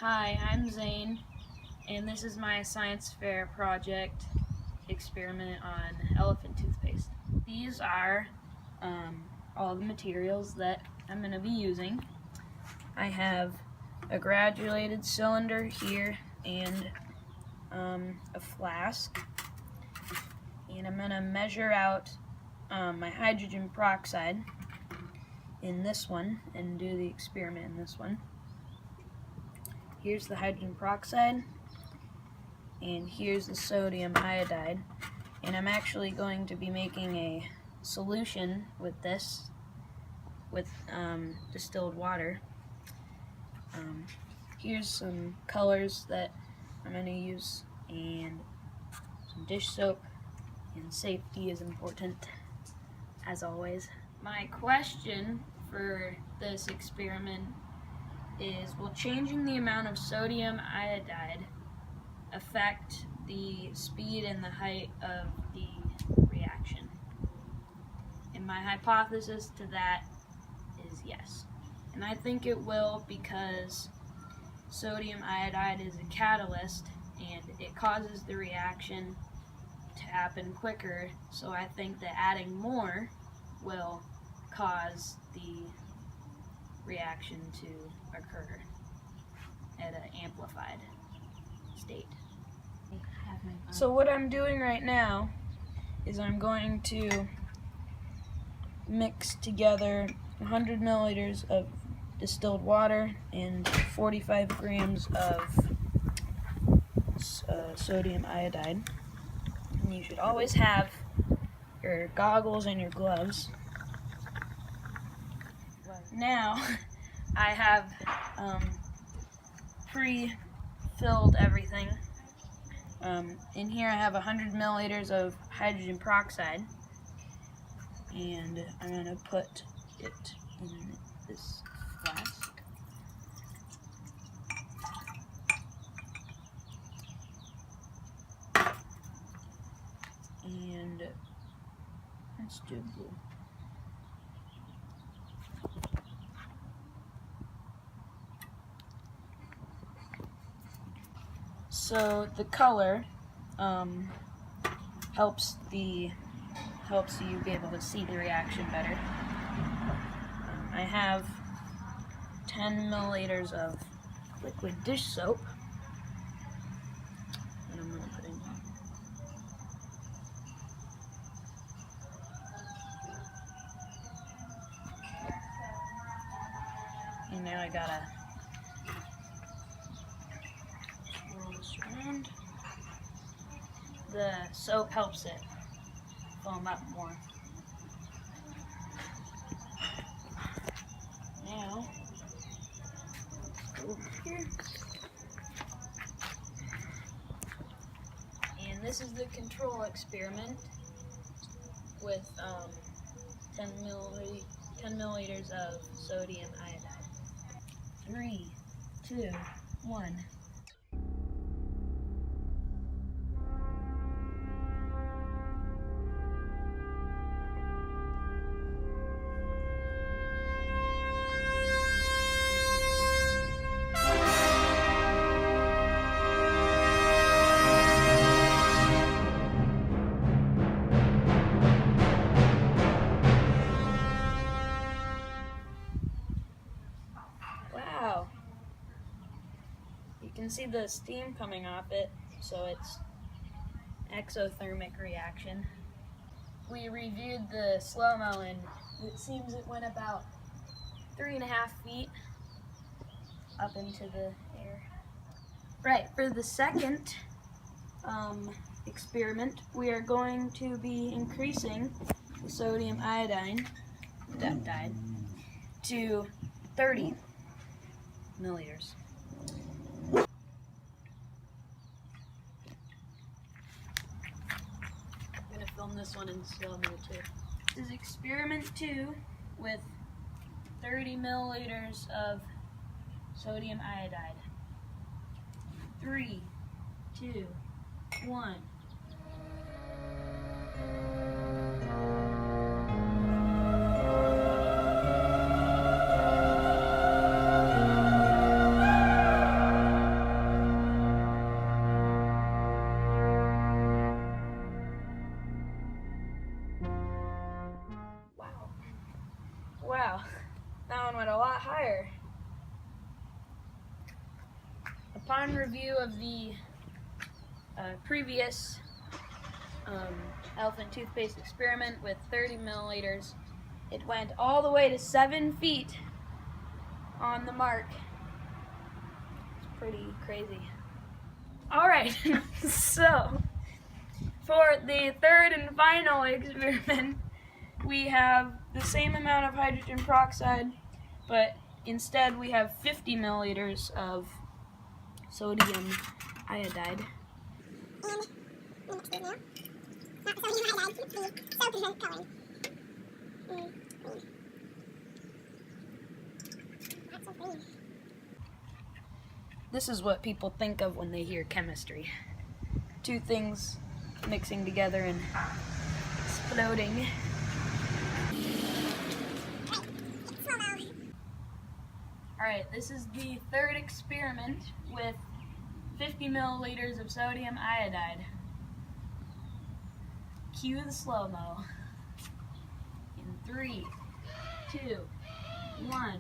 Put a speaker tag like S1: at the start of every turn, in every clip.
S1: Hi, I'm Zane, and this is my science fair project experiment on elephant toothpaste. These are all the materials that I'm going to be using. I have a granulated cylinder here and a flask, and I'm going to measure out my hydrogen peroxide in this one and do the experiment in this one. Here's the hydrogen peroxide, and here's the sodium iodide, and I'm actually going to be making a solution with this, with distilled water. Here's some colors that I'm going to use, and some dish soap, and safety is important, as always. My question for this experiment is, will changing the amount of sodium iodide affect the speed and the height of the reaction? And my hypothesis to that is yes. And I think it will, because sodium iodide is a catalyst and it causes the reaction to happen quicker, so I think that adding more will cause the reaction to occur at an amplified state. So what I'm doing right now is I'm going to mix together 100 milliliters of distilled water and 45 grams of sodium iodide. And you should always have your goggles and your gloves. Now I have pre-filled everything. In here I have 100 milliliters of hydrogen peroxide, and I'm going to put it in this flask. And let's do blue. So the color helps you be able to see the reaction better. I have 10 milliliters of liquid dish soap, and I'm going to put in. And now I gotta swirl this around. The soap helps it foam up more. Now, over here. And this is the control experiment with 10 milliliters of sodium iodide. 3, 2, 1. Wow. You can see the steam coming off it, so it's exothermic reaction. We reviewed the slow-mo, and it seems it went about 3.5 feet up into the air. Right, for the second experiment, we are going to be increasing the sodium iodide to 30 milliliters. I'm going to film this one in slow-mo too. This is experiment 2 with 30 milliliters of sodium iodide. 3, 2, 1. Upon review of the previous Elephant Toothpaste experiment with 30 milliliters, it went all the way to 7 feet on the mark. It's pretty crazy. Alright, so for the third and final experiment, we have the same amount of hydrogen peroxide, but instead we have 50 milliliters of sodium iodide. This is what people think of when they hear chemistry. Two things mixing together and exploding. Alright, this is the third experiment with 50 milliliters of sodium iodide. Cue the slow-mo. In 3, 2, 1.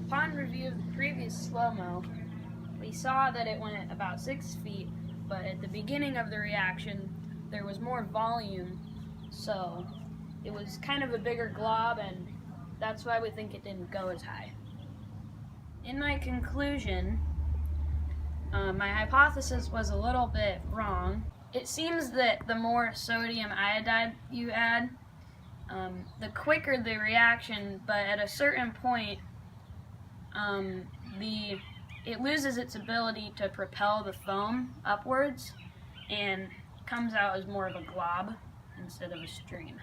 S1: Upon review of the previous slow-mo, we saw that it went about 6 feet, but at the beginning of the reaction there was more volume, so it was kind of a bigger glob, and that's why we think it didn't go as high. In my conclusion, my hypothesis was a little bit wrong. It seems that the more sodium iodide you add, the quicker the reaction, but at a certain point, it loses its ability to propel the foam upwards and comes out as more of a glob instead of a stream.